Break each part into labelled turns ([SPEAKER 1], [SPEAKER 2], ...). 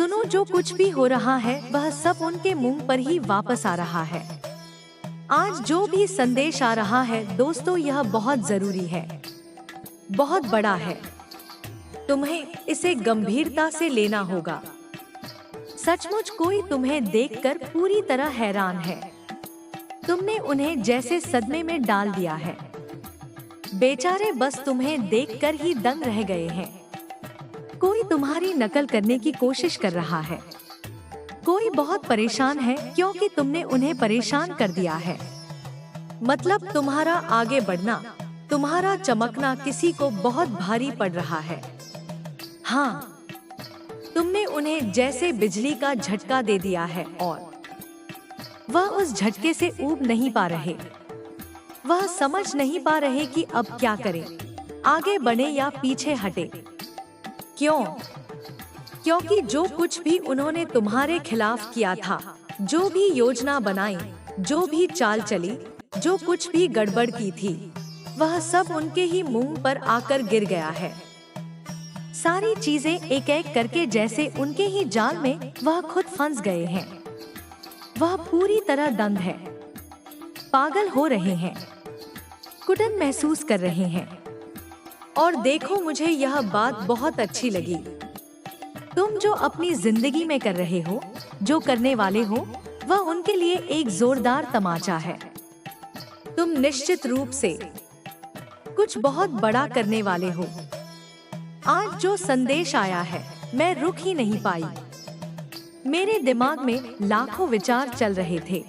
[SPEAKER 1] सुनो, जो कुछ भी हो रहा है वह सब उनके मुंह पर ही वापस आ रहा है। आज जो भी संदेश आ रहा है दोस्तों, यह बहुत जरूरी है, बहुत बड़ा है। तुम्हें इसे गंभीरता से लेना होगा। सचमुच कोई तुम्हें देखकर पूरी तरह हैरान है। तुमने उन्हें जैसे सदमे में डाल दिया है। बेचारे बस तुम्हें देखकर ही दंग रह गए हैं। कोई तुम्हारी नकल करने की कोशिश कर रहा है। कोई बहुत परेशान है क्योंकि तुमने उन्हें परेशान कर दिया है। मतलब तुम्हारा आगे बढ़ना, तुम्हारा चमकना किसी को बहुत भारी पड़ रहा है। हाँ, तुमने उन्हें जैसे बिजली का झटका दे दिया है और वह उस झटके से ऊब नहीं पा रहे। वह समझ नहीं पा रहे कि अब क्या करें, आगे बढ़े या पीछे हटे। क्यों? क्योंकि जो कुछ भी उन्होंने तुम्हारे खिलाफ किया था, जो भी योजना बनाई, जो भी चाल चली, जो कुछ भी गड़बड़ की थी, वह सब उनके ही मुंह पर आकर गिर गया है। सारी चीजें एक एक करके जैसे उनके ही जाल में वह खुद फंस गए हैं। वह पूरी तरह दंग है, पागल हो रहे हैं, घुटन महसूस कर रहे हैं। और देखो, मुझे यह बात बहुत अच्छी लगी। तुम जो अपनी जिंदगी में कर रहे हो, जो करने वाले हो, वह उनके लिए एक जोरदार तमाचा है। तुम निश्चित रूप से कुछ बहुत बड़ा करने वाले हो। आज जो संदेश आया है, मैं रुक ही नहीं पाई। मेरे दिमाग में लाखों विचार चल रहे थे।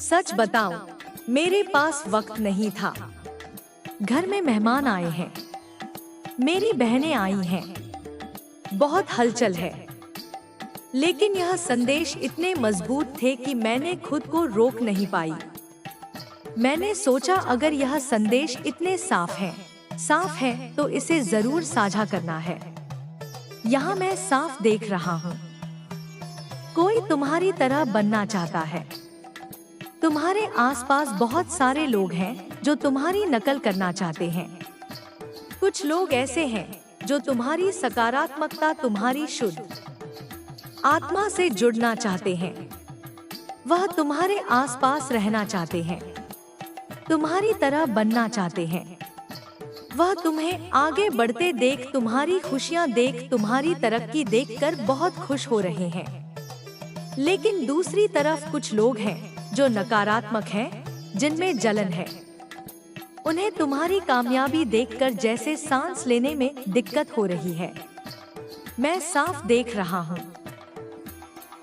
[SPEAKER 1] सच बताऊं, मेरे पास वक्त नहीं था। घर में मेहमान आए हैं, मेरी बहनें आई हैं, बहुत हलचल है। लेकिन यह संदेश इतने मजबूत थे कि मैंने खुद को रोक नहीं पाई। मैंने सोचा अगर यह संदेश इतने साफ है तो इसे जरूर साझा करना है। यहाँ मैं साफ देख रहा हूँ, कोई तुम्हारी तरह बनना चाहता है। तुम्हारे आसपास बहुत सारे लोग हैं जो तुम्हारी नकल करना चाहते हैं। कुछ लोग ऐसे हैं जो तुम्हारी सकारात्मकता, तुम्हारी शुद्ध आत्मा से जुड़ना चाहते हैं। वह तुम्हारे आसपास रहना चाहते हैं, तुम्हारी तरह बनना चाहते हैं। वह तुम्हें आगे बढ़ते देख, तुम्हारी खुशियां देख, तुम्हारी तरक्की देखकर बहुत खुश हो रहे हैं। लेकिन दूसरी तरफ कुछ लोग हैं जो नकारात्मक हैं, जिनमें जलन है। उन्हें तुम्हारी कामयाबी देखकर जैसे सांस लेने में दिक्कत हो रही है। मैं साफ देख रहा हूँ,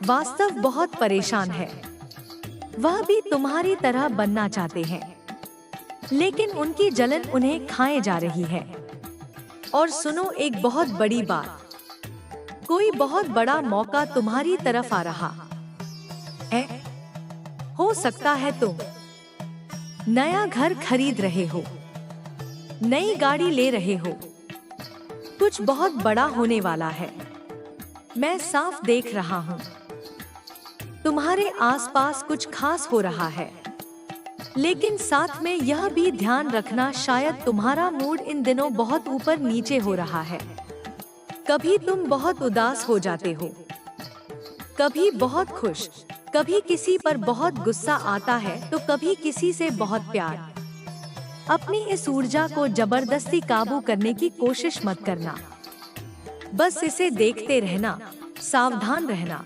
[SPEAKER 1] वास्तव बहुत परेशान है। वह भी तुम्हारी तरह बनना चाहते हैं, लेकिन उनकी जलन उन्हें खाए जा रही है। और सुनो, एक बहुत बड़ी बात, कोई बहुत बड़ा मौका तुम्हारी तरफ आ रहा है। हो सकता है तुम नया घर खरीद रहे हो, नई गाड़ी ले रहे हो, कुछ बहुत बड़ा होने वाला है। मैं साफ देख रहा हूँ, तुम्हारे आसपास कुछ खास हो रहा है। लेकिन साथ में यह भी ध्यान रखना, शायद तुम्हारा मूड इन दिनों बहुत ऊपर नीचे हो रहा है। कभी तुम बहुत उदास हो जाते हो, कभी बहुत खुश, कभी किसी पर बहुत गुस्सा आता है तो कभी किसी से बहुत प्यार। अपनी इस ऊर्जा को जबरदस्ती काबू करने की कोशिश मत करना। बस इसे देखते रहना, सावधान रहना।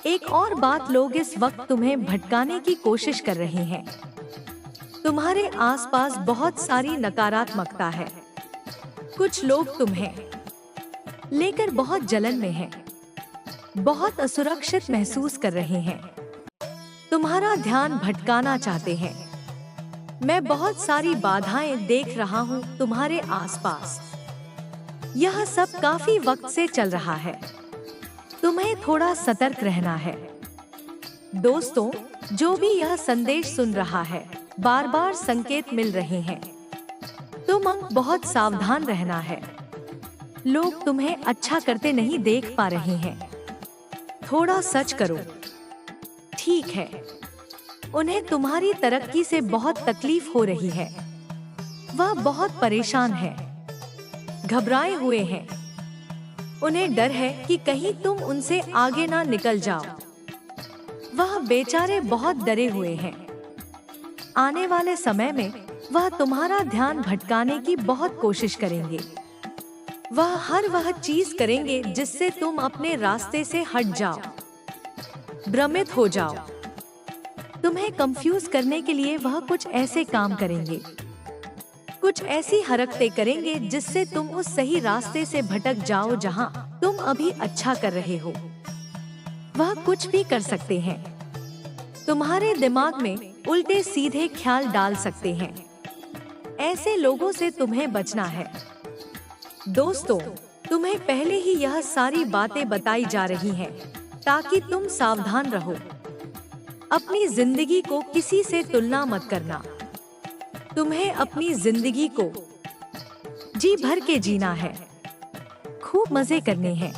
[SPEAKER 1] एक और बात, लोग इस वक्त तुम्हें भटकाने की कोशिश कर रहे हैं। तुम्हारे आसपास बहुत सारी नकारात्मकता है। कुछ लोग तुम्हें लेकर बहुत जलन में हैं, बहुत असुरक्षित महसूस कर रहे हैं, तुम्हारा ध्यान भटकाना चाहते हैं। मैं बहुत सारी बाधाएं देख रहा हूँ तुम्हारे आसपास। यह सब काफी वक्त से चल रहा है। तुम्हें थोड़ा सतर्क रहना है। दोस्तों, जो भी यह संदेश सुन रहा है, बार बार संकेत मिल रहे हैं। तुम्हें बहुत सावधान रहना है। लोग तुम्हें अच्छा करते नहीं देख पा रहे हैं। थोड़ा सच करो। ठीक है, उन्हें तुम्हारी तरक्की से बहुत तकलीफ हो रही है। वह बहुत परेशान है, घबराए हुए हैं। उन्हें डर है कि कहीं तुम उनसे आगे ना निकल जाओ। वह बेचारे बहुत डरे हुए हैं। आने वाले समय में वह तुम्हारा ध्यान भटकाने की बहुत कोशिश करेंगे। वह चीज करेंगे जिससे तुम अपने रास्ते से हट जाओ, भ्रमित हो जाओ। तुम्हें कंफ्यूज करने के लिए वह कुछ ऐसे काम करेंगे, कुछ ऐसी हरकतें करेंगे जिससे तुम उस सही रास्ते से भटक जाओ जहां तुम अभी अच्छा कर रहे हो। वह कुछ भी कर सकते हैं, तुम्हारे दिमाग में उल्टे सीधे ख्याल डाल सकते हैं। ऐसे लोगों से तुम्हें बचना है। दोस्तों, तुम्हें पहले ही यह सारी बातें बताई जा रही हैं, ताकि तुम सावधान रहो। अपनी जिंदगी को किसी से तुलना मत करना। तुम्हें अपनी जिंदगी को जी भर के जीना है, खूब मजे करने हैं,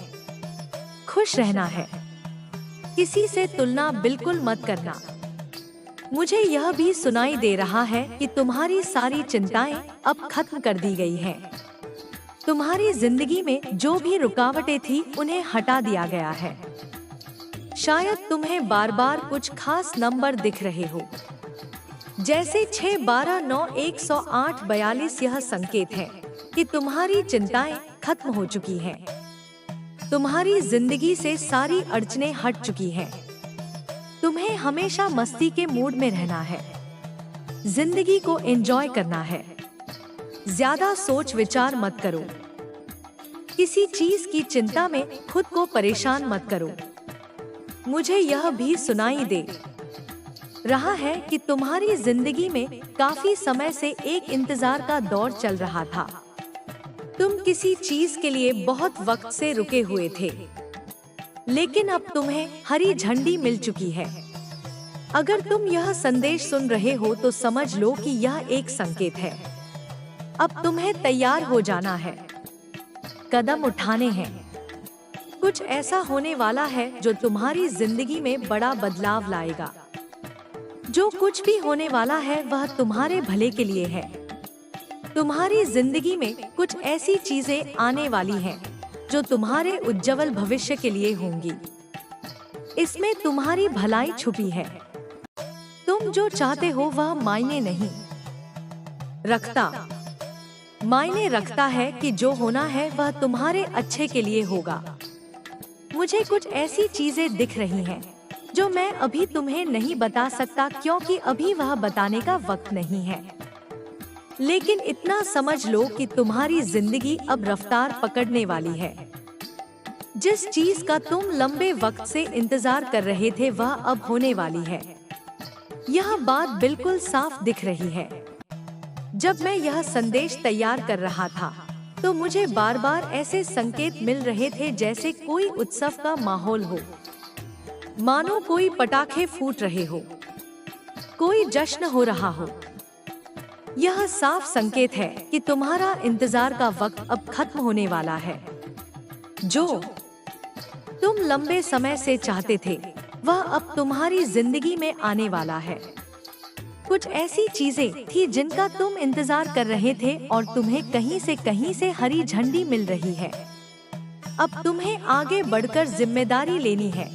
[SPEAKER 1] खुश रहना है। किसी से तुलना बिल्कुल मत करना। मुझे यह भी सुनाई दे रहा है कि तुम्हारी सारी चिंताएं अब खत्म कर दी गई हैं। तुम्हारी जिंदगी में जो भी रुकावटें थी उन्हें हटा दिया गया है। शायद तुम्हें बार बार कुछ खास नंबर दिख रहे हो, जैसे 6, 12, 9, 108, 42। यह संकेत है कि तुम्हारी चिंताएं खत्म हो चुकी हैं। तुम्हारी जिंदगी से सारी अड़चनें हट चुकी हैं। तुम्हें हमेशा मस्ती के मूड में रहना है, जिंदगी को एंजॉय करना है। ज्यादा सोच विचार मत करो। किसी चीज की चिंता में खुद को परेशान मत करो। मुझे यह भी सुनाई दे रहा है कि तुम्हारी जिंदगी में काफी समय से एक इंतजार का दौर चल रहा था। तुम किसी चीज के लिए बहुत वक्त से रुके हुए थे, लेकिन अब तुम्हें हरी झंडी मिल चुकी है। अगर तुम यह संदेश सुन रहे हो तो समझ लो कि यह एक संकेत है। अब तुम्हें तैयार हो जाना है, कदम उठाने हैं। कुछ ऐसा होने वाला है जो तुम्हारी जिंदगी में बड़ा बदलाव लाएगा। जो कुछ भी होने वाला है वह तुम्हारे भले के लिए है। तुम्हारी जिंदगी में कुछ ऐसी चीजें आने वाली हैं जो तुम्हारे उज्जवल भविष्य के लिए होंगी। इसमें तुम्हारी भलाई छुपी है। तुम जो चाहते हो वह मायने नहीं रखता। मायने रखता है कि जो होना है वह तुम्हारे अच्छे के लिए होगा। मुझे कुछ ऐसी चीजें दिख रही हैं जो मैं अभी तुम्हें नहीं बता सकता, क्योंकि अभी वह बताने का वक्त नहीं है। लेकिन इतना समझ लो कि तुम्हारी जिंदगी अब रफ्तार पकड़ने वाली है। जिस चीज का तुम लंबे वक्त से इंतजार कर रहे थे वह अब होने वाली है। यह बात बिल्कुल साफ दिख रही है। जब मैं यह संदेश तैयार कर रहा था तो मुझे बार बार ऐसे संकेत मिल रहे थे जैसे कोई उत्सव का माहौल हो, मानो कोई पटाखे फूट रहे हो, कोई जश्न हो रहा हो। यह साफ संकेत है कि तुम्हारा इंतजार का वक्त अब खत्म होने वाला है। जो तुम लंबे समय से चाहते थे वह अब तुम्हारी जिंदगी में आने वाला है। कुछ ऐसी चीजें थी जिनका तुम इंतजार कर रहे थे और तुम्हें कहीं से हरी झंडी मिल रही है। अब तुम्हें आगे बढ़कर जिम्मेदारी लेनी है।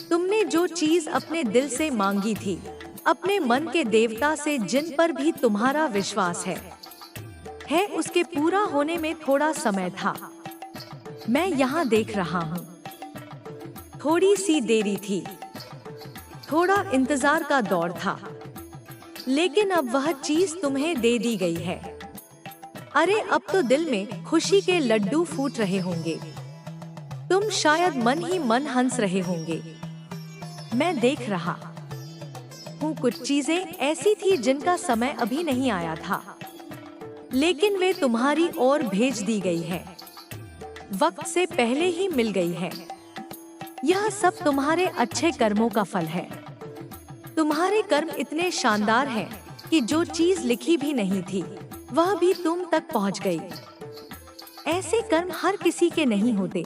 [SPEAKER 1] तुमने जो चीज अपने दिल से मांगी थी, अपने मन के देवता से जिन पर भी तुम्हारा विश्वास है उसके पूरा होने में थोड़ा समय था। मैं यहाँ देख रहा हूँ। थोड़ी सी देरी थी, थोड़ा इंतजार का दौर था, लेकिन अब वह चीज तुम्हें दे दी गई है। अरे अब तो दिल में खुशी के लड्डू फूट रहे होंगे। तुम शायद मन ही मन हंस रहे होंगे। मैं देख रहा हूँ कुछ चीजें ऐसी थी जिनका समय अभी नहीं आया था, लेकिन वे तुम्हारी ओर भेज दी गई है, वक्त से पहले ही मिल गई है। यह सब तुम्हारे अच्छे कर्मों का फल है। तुम्हारे कर्म इतने शानदार हैं कि जो चीज लिखी भी नहीं थी वह भी तुम तक पहुंच गई। ऐसे कर्म हर किसी के नहीं होते।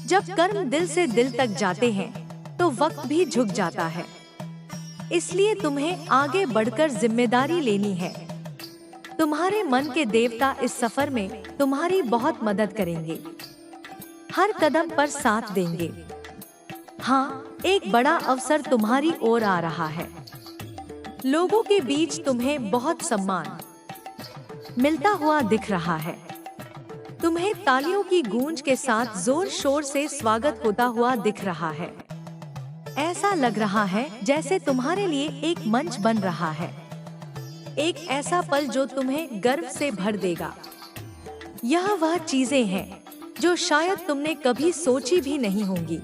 [SPEAKER 1] जब कर्म दिल से दिल तक जाते हैं तो वक्त भी झुक जाता है। इसलिए तुम्हें आगे बढ़कर जिम्मेदारी लेनी है। तुम्हारे मन के देवता इस सफर में तुम्हारी बहुत मदद करेंगे। हर कदम पर साथ देंगे। हाँ, एक बड़ा अवसर तुम्हारी ओर आ रहा है। लोगों के बीच तुम्हें बहुत सम्मान मिलता हुआ दिख रहा है। तुम्हें तालियों की गूंज के साथ जोर शोर से स्वागत होता हुआ दिख रहा है। ऐसा लग रहा है जैसे तुम्हारे लिए एक मंच बन रहा है, एक ऐसा पल जो तुम्हें गर्व से भर देगा। यह वह चीजें हैं जो शायद तुमने कभी सोची भी नहीं होंगी।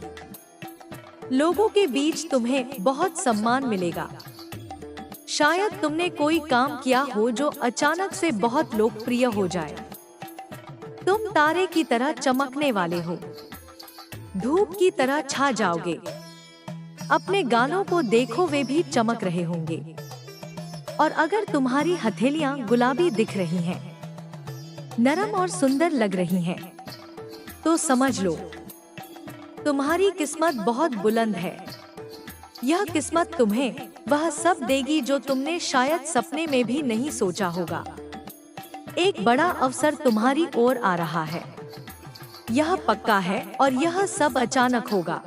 [SPEAKER 1] लोगों के बीच तुम्हें बहुत सम्मान मिलेगा। शायद तुमने कोई काम किया हो जो अचानक से बहुत लोकप्रिय हो जाए। तुम तारे की तरह चमकने वाले हो, धूप की तरह छा जाओगे। अपने गालों को देखो, वे भी चमक रहे होंगे। और अगर तुम्हारी हथेलियां गुलाबी दिख रही हैं, नरम और सुंदर लग रही हैं, तो समझ लो तुम्हारी किस्मत बहुत बुलंद है। यह किस्मत तुम्हें वह सब देगी जो तुमने शायद सपने में भी नहीं सोचा होगा। एक बड़ा अवसर तुम्हारी ओर आ रहा है, यह पक्का है, और यह सब अचानक होगा।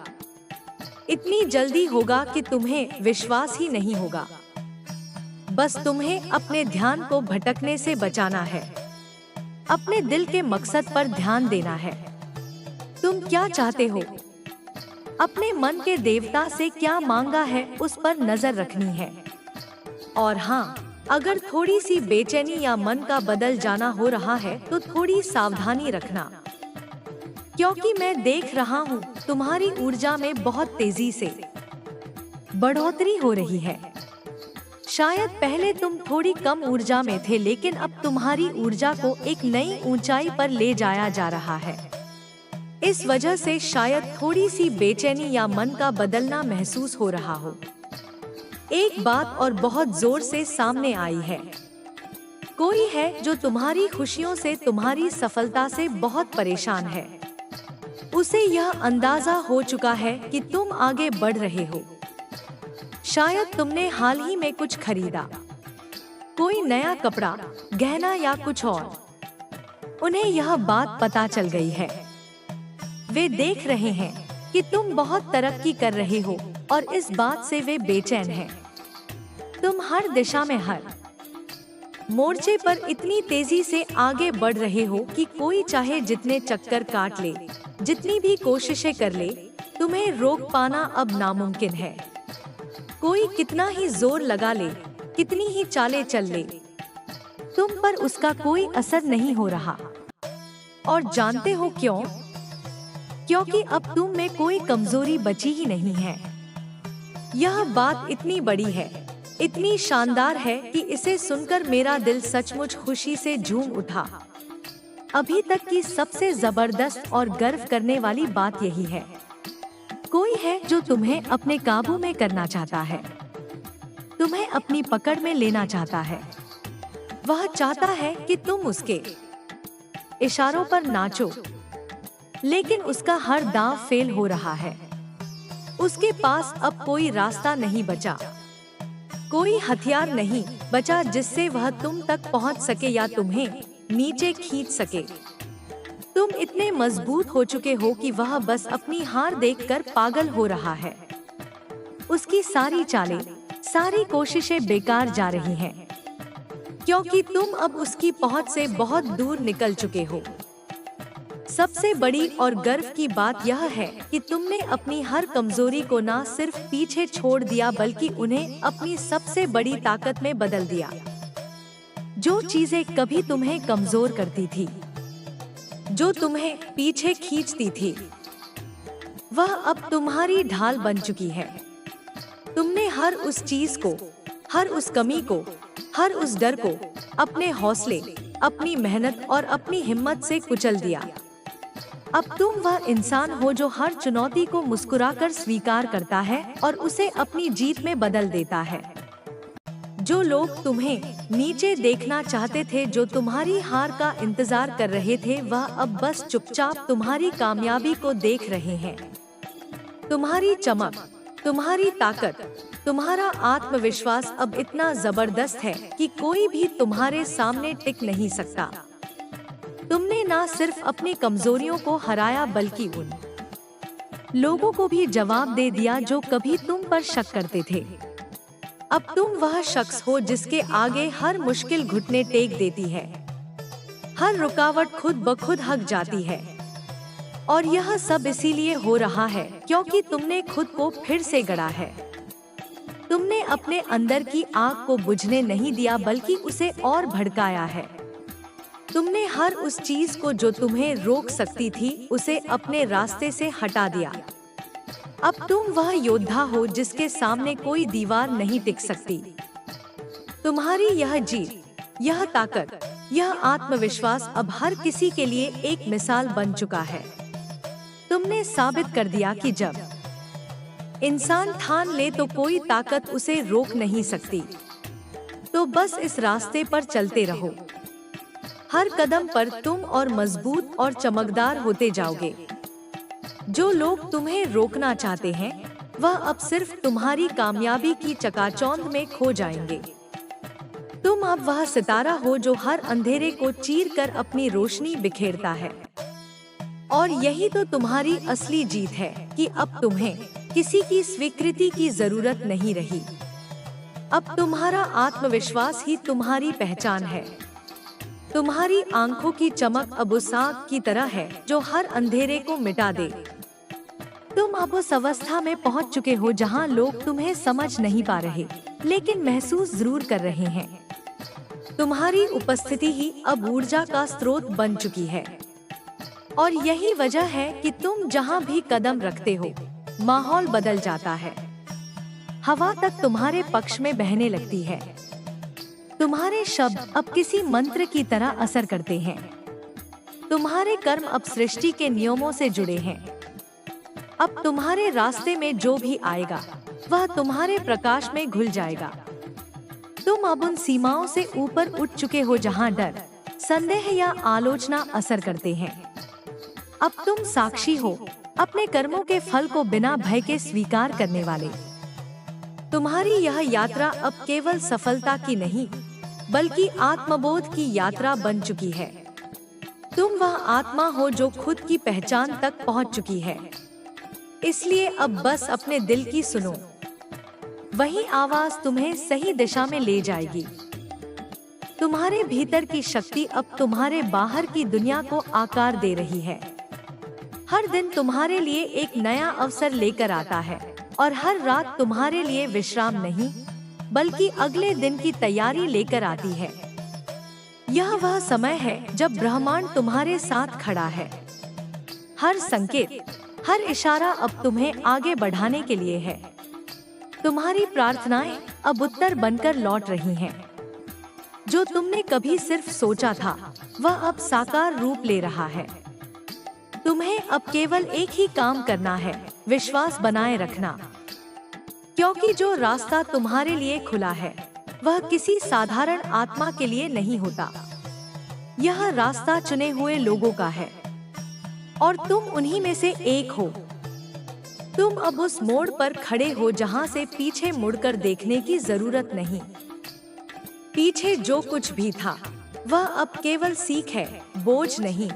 [SPEAKER 1] इतनी जल्दी होगा कि तुम्हें विश्वास ही नहीं होगा। बस तुम्हें अपने ध्यान को भटकने से बचाना है, अपने दिल के मकसद पर ध्यान देना है। तुम क्या चाहते हो, अपने मन के देवता से क्या मांगा है, उस पर नजर रखनी है। और हाँ, अगर थोड़ी सी बेचैनी या मन का बदल जाना हो रहा है तो थोड़ी सावधानी रखना, क्योंकि मैं देख रहा हूँ तुम्हारी ऊर्जा में बहुत तेजी से बढ़ोतरी हो रही है। शायद पहले तुम थोड़ी कम ऊर्जा में थे, लेकिन अब तुम्हारी ऊर्जा को एक नई ऊंचाई पर ले जाया जा रहा है। इस वजह से शायद थोड़ी सी बेचैनी या मन का बदलना महसूस हो रहा हो। एक बात और बहुत जोर से सामने आई है। कोई है जो तुम्हारी खुशियों से, तुम्हारी सफलता से बहुत परेशान है। उसे यह अंदाजा हो चुका है कि तुम आगे बढ़ रहे हो। शायद तुमने हाल ही में कुछ खरीदा, कोई नया कपड़ा, गहना या कुछ और। उन्हें यह बात पता चल गई है। वे देख रहे हैं कि तुम बहुत तरक्की कर रहे हो और इस बात से वे बेचैन हैं। तुम हर दिशा में, हर मोर्चे पर इतनी तेजी से आगे बढ़ रहे हो कि कोई चाहे जितने चक्कर काट ले, जितनी भी कोशिशें कर ले, तुम्हें रोक पाना अब नामुमकिन है। कोई कितना ही जोर लगा ले, कितनी ही चालें चल ले, तुम पर उसका कोई असर नहीं हो रहा। और जानते हो क्यों? क्योंकि अब तुम में कोई कमजोरी बची ही नहीं है। यह बात इतनी बड़ी है, इतनी शानदार है कि इसे सुनकर मेरा दिल सचमुच खुशी से झूम उठा। अभी तक की सबसे जबरदस्त और गर्व करने वाली बात यही है। कोई है जो तुम्हें अपने काबू में करना चाहता है, तुम्हें अपनी पकड़ में लेना चाहता है। वह चाहता है कि तुम उसके इशारों पर नाचो, लेकिन उसका हर दांव फेल हो रहा है। उसके पास अब कोई रास्ता नहीं बचा, कोई हथियार नहीं बचा जिससे वह तुम तक पहुंच सके या तुम्हें नीचे खींच सके। तुम इतने मजबूत हो चुके हो कि वह बस अपनी हार देखकर पागल हो रहा है। उसकी सारी चालें, सारी कोशिशें बेकार जा रही हैं, क्योंकि तुम अब उसकी पहुंच से बहुत दूर निकल चुके हो। सबसे बड़ी और गर्व की बात यह है कि तुमने अपनी हर कमजोरी को ना सिर्फ पीछे छोड़ दिया, बल्कि उन्हें अपनी सबसे बड़ी ताकत में बदल दिया। जो चीजें कभी तुम्हें कमजोर करती थी, जो तुम्हें पीछे खींचती थी, वह अब तुम्हारी ढाल बन चुकी है। तुमने हर उस चीज को, हर उस कमी को, हर उस डर को अपने हौसले, अपनी मेहनत और अपनी हिम्मत से कुचल दिया। अब तुम वह इंसान हो जो हर चुनौती को मुस्कुराकर स्वीकार करता है और उसे अपनी जीत में बदल देता है। जो लोग तुम्हें नीचे देखना चाहते थे, जो तुम्हारी हार का इंतजार कर रहे थे, वह अब बस चुपचाप तुम्हारी कामयाबी को देख रहे हैं। तुम्हारी चमक, तुम्हारी ताकत, तुम्हारा आत्मविश्वास अब इतना जबरदस्त है कि कोई भी तुम्हारे सामने टिक नहीं सकता। तुमने ना सिर्फ अपनी कमजोरियों को हराया बल्कि उन लोगों को भी जवाब दे दिया जो कभी तुम पर शक करते थे। अब तुम वह शख्स हो जिसके आगे हर मुश्किल घुटने टेक देती है, हर रुकावट खुद ब खुद हट जाती है। और यह सब इसीलिए हो रहा है क्योंकि तुमने खुद को फिर से गढ़ा है। तुमने अपने अंदर की आग को बुझने नहीं दिया बल्कि उसे और भड़काया है। तुमने हर उस चीज को जो तुम्हें रोक सकती थी उसे अपने रास्ते से हटा दिया। अब तुम वह योद्धा हो जिसके सामने कोई दीवार नहीं टिक सकती। तुम्हारी यह जीत, यह ताकत, यह आत्मविश्वास अब हर किसी के लिए एक मिसाल बन चुका है। तुमने साबित कर दिया कि जब इंसान ठान ले तो कोई ताकत उसे रोक नहीं सकती। तो बस इस रास्ते पर चलते रहो। हर कदम पर तुम और मजबूत और चमकदार होते जाओगे। जो लोग तुम्हें रोकना चाहते हैं वह अब सिर्फ तुम्हारी कामयाबी की चकाचौंध में खो जाएंगे। तुम अब वह सितारा हो जो हर अंधेरे को चीर कर अपनी रोशनी बिखेरता है। और यही तो तुम्हारी असली जीत है कि अब तुम्हें किसी की स्वीकृति की जरूरत नहीं रही। अब तुम्हारा आत्मविश्वास ही तुम्हारी पहचान है। तुम्हारी आंखों की चमक अब उस आग की तरह है जो हर अंधेरे को मिटा दे। तुम अब उस अवस्था में पहुंच चुके हो जहां लोग तुम्हें समझ नहीं पा रहे लेकिन महसूस जरूर कर रहे हैं। तुम्हारी उपस्थिति ही अब ऊर्जा का स्रोत बन चुकी है। और यही वजह है कि तुम जहां भी कदम रखते हो माहौल बदल जाता है। हवा तक तुम्हारे पक्ष में बहने लगती है। तुम्हारे शब्द अब किसी मंत्र की तरह असर करते हैं। तुम्हारे कर्म अब सृष्टि के नियमों से जुड़े हैं। अब तुम्हारे रास्ते में जो भी आएगा वह तुम्हारे प्रकाश में घुल जाएगा। तुम अब उन सीमाओं से ऊपर उठ चुके हो जहां डर, संदेह या आलोचना असर करते हैं। अब तुम साक्षी हो अपने कर्मों के फल को बिना भय के स्वीकार करने वाले। तुम्हारी यह यात्रा अब केवल सफलता की नहीं बल्कि आत्मबोध की यात्रा बन चुकी है। तुम वह आत्मा हो जो खुद की पहचान तक पहुंच चुकी है। इसलिए अब बस अपने दिल की सुनो। वही आवाज तुम्हें सही दिशा में ले जाएगी। तुम्हारे भीतर की शक्ति अब तुम्हारे बाहर की दुनिया को आकार दे रही है। हर दिन तुम्हारे लिए एक नया अवसर लेकर आता है और हर रात तुम्हारे लिए विश्राम नहीं बल्कि अगले दिन की तैयारी लेकर आती है। यह वह समय है जब ब्रह्मांड तुम्हारे साथ खड़ा है। हर संकेत, हर इशारा अब तुम्हें आगे बढ़ाने के लिए है। तुम्हारी प्रार्थनाएं अब उत्तर बनकर लौट रही हैं। जो तुमने कभी सिर्फ सोचा था वह अब साकार रूप ले रहा है। तुम्हें अब केवल एक ही काम करना है, विश्वास बनाए रखना। क्योंकि जो रास्ता तुम्हारे लिए खुला है वह किसी साधारण आत्मा के लिए नहीं होता। यह रास्ता चुने हुए लोगों का है और तुम उन्हीं में से एक हो। तुम अब उस मोड़ पर खड़े हो जहां से पीछे मुड़कर देखने की जरूरत नहीं। पीछे जो कुछ भी था वह अब केवल सीख है, बोझ नहीं।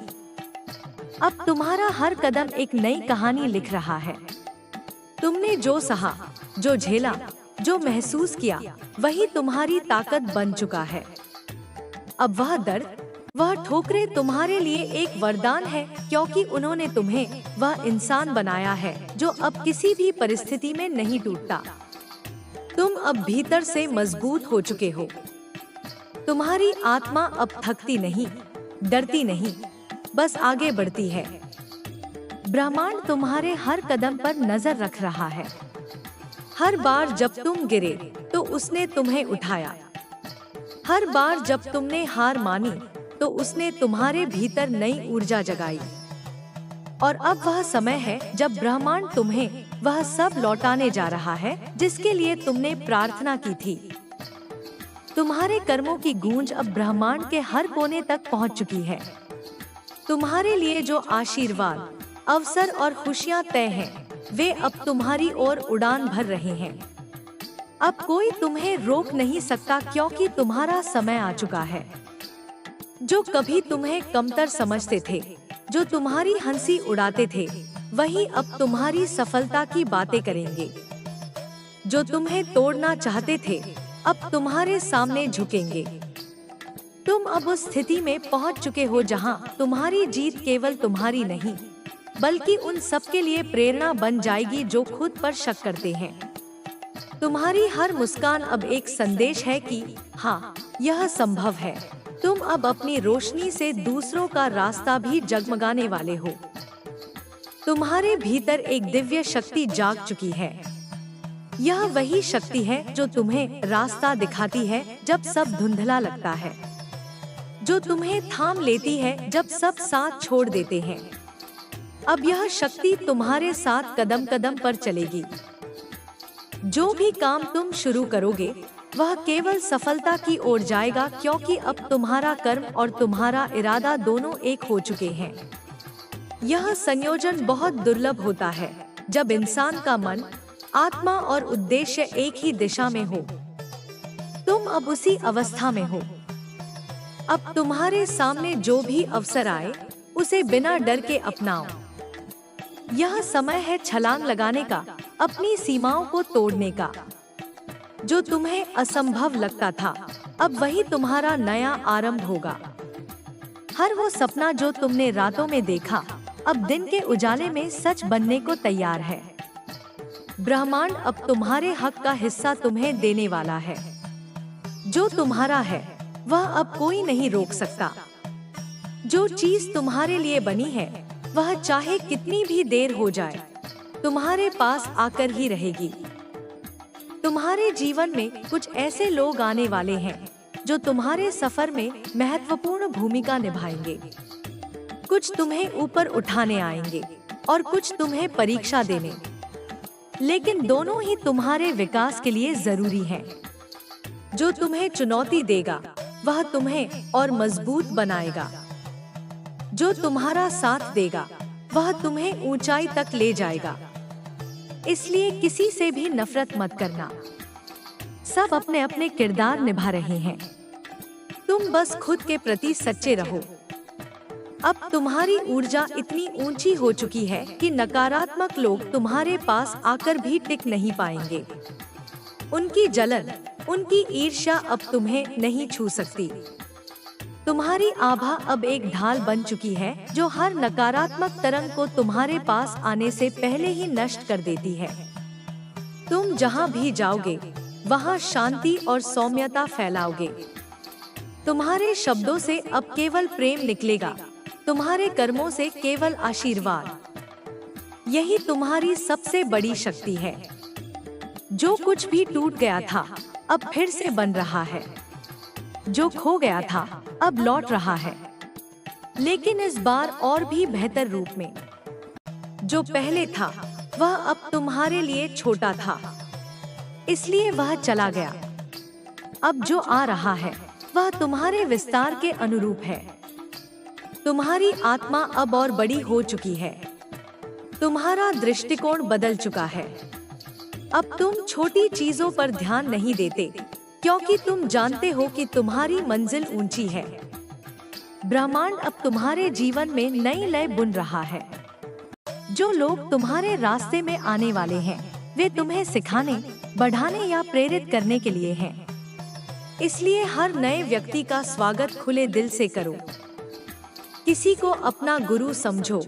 [SPEAKER 1] अब तुम्हारा हर कदम एक नई कहानी लिख रहा है। तुमने जो सहा, जो झेला, जो महसूस किया वही तुम्हारी ताकत बन चुका है। अब वह दर्द, वह ठोकरें तुम्हारे लिए एक वरदान है क्योंकि उन्होंने तुम्हें वह इंसान बनाया है जो अब किसी भी परिस्थिति में नहीं टूटता। तुम अब भीतर से मजबूत हो चुके हो। तुम्हारी आत्मा अब थकती नहीं, डरती नहीं, बस आगे बढ़ती है। ब्रह्मांड तुम्हारे हर कदम पर नजर रख रहा है। हर बार जब तुम गिरे तो उसने तुम्हें उठाया। हर बार जब तुमने हार मानी तो उसने तुम्हारे भीतर नई ऊर्जा जगाई। और अब वह समय है जब ब्रह्मांड तुम्हें वह सब लौटाने जा रहा है जिसके लिए तुमने प्रार्थना की थी। तुम्हारे कर्मों की गूंज अब ब्रह्मांड के हर कोने तक पहुंच चुकी है। तुम्हारे लिए जो आशीर्वाद, अवसर और खुशियां तय हैं, वे अब तुम्हारी ओर उड़ान भर रहे हैं। अब कोई तुम्हें रोक नहीं सकता क्योंकि तुम्हारा समय आ चुका है। जो कभी तुम्हें कमतर समझते थे, जो तुम्हारी हंसी उड़ाते थे, वही अब तुम्हारी सफलता की बातें करेंगे। जो तुम्हें तोड़ना चाहते थे, अब तुम्हारे सामने झुकेंगे। तुम अब उस स्थिति में पहुंच चुके हो जहां तुम्हारी जीत केवल तुम्हारी नहीं, बल्कि उन सब के लिए प्रेरणा बन जाएगी जो खुद पर शक करते हैं। तुम्हारी हर मुस्कान अब एक संदेश है कि हाँ, यह संभव है। तुम अब अपनी रोशनी से दूसरों का रास्ता भी जगमगाने वाले हो। तुम्हारे भीतर एक दिव्य शक्ति जाग चुकी है। यह वही शक्ति है जो तुम्हें रास्ता दिखाती है जब सब धुंधला लगता है, जो तुम्हें थाम लेती है जब सब साथ छोड़ देते हैं। अब यह शक्ति तुम्हारे साथ कदम कदम पर चलेगी। जो भी काम तुम शुरू करोगे वह केवल सफलता की ओर जाएगा, क्योंकि अब तुम्हारा कर्म और तुम्हारा इरादा दोनों एक हो चुके हैं। यह संयोजन बहुत दुर्लभ होता है जब इंसान का मन, आत्मा और उद्देश्य एक ही दिशा में हो। तुम अब उसी अवस्था में हो। अब तुम्हारे सामने जो भी अवसर आए उसे बिना डर के अपनाओ। यह समय है छलांग लगाने का, अपनी सीमाओं को तोड़ने का। जो तुम्हें असंभव लगता था, अब वही तुम्हारा नया आरंभ होगा। हर वो सपना जो तुमने रातों में देखा, अब दिन के उजाले में सच बनने को तैयार है। ब्रह्मांड अब तुम्हारे हक का हिस्सा तुम्हें देने वाला है। जो तुम्हारा है वह अब कोई नहीं रोक सकता। जो चीज तुम्हारे लिए बनी है वह चाहे कितनी भी देर हो जाए, तुम्हारे पास आकर ही रहेगी। तुम्हारे जीवन में कुछ ऐसे लोग आने वाले हैं जो तुम्हारे सफर में महत्वपूर्ण भूमिका निभाएंगे। कुछ तुम्हें ऊपर उठाने आएंगे और कुछ तुम्हें परीक्षा देने, लेकिन दोनों ही तुम्हारे विकास के लिए जरूरी हैं। जो तुम्हें चुनौती देगा वह तुम्हें और मजबूत बनाएगा। जो तुम्हारा साथ देगा वह तुम्हें ऊंचाई तक ले जाएगा। इसलिए किसी से भी नफरत मत करना। सब अपने अपने किरदार निभा रहे हैं। तुम बस खुद के प्रति सच्चे रहो। अब तुम्हारी ऊर्जा इतनी ऊंची हो चुकी है कि नकारात्मक लोग तुम्हारे पास आकर भी टिक नहीं पाएंगे। उनकी जलन, उनकी ईर्ष्या अब तुम्हें नहीं छू सकती। तुम्हारी आभा अब एक ढाल बन चुकी है जो हर नकारात्मक तरंग को तुम्हारे पास आने से पहले ही नष्ट कर देती है। तुम जहाँ भी जाओगे वहाँ शांति और सौम्यता फैलाओगे। तुम्हारे शब्दों से अब केवल प्रेम निकलेगा, तुम्हारे कर्मों से केवल आशीर्वाद। यही तुम्हारी सबसे बड़ी शक्ति है। जो कुछ भी टूट गया था अब फिर से बन रहा है। जो खो गया था अब लौट रहा है, लेकिन इस बार और भी बेहतर रूप में। जो पहले था वह अब तुम्हारे लिए छोटा था, इसलिए वह चला गया। अब जो आ रहा है वह तुम्हारे विस्तार के अनुरूप है। तुम्हारी आत्मा अब और बड़ी हो चुकी है। तुम्हारा दृष्टिकोण बदल चुका है। अब तुम छोटी चीजों पर ध्यान नहीं देते, क्योंकि तुम जानते हो कि तुम्हारी मंजिल ऊंची है। ब्रह्मांड अब तुम्हारे जीवन में नई लय बुन रहा है। जो लोग तुम्हारे रास्ते में आने वाले हैं वे तुम्हें सिखाने, बढ़ाने या प्रेरित करने के लिए हैं। इसलिए हर नए व्यक्ति का स्वागत खुले दिल से करो। किसी को अपना गुरु समझो।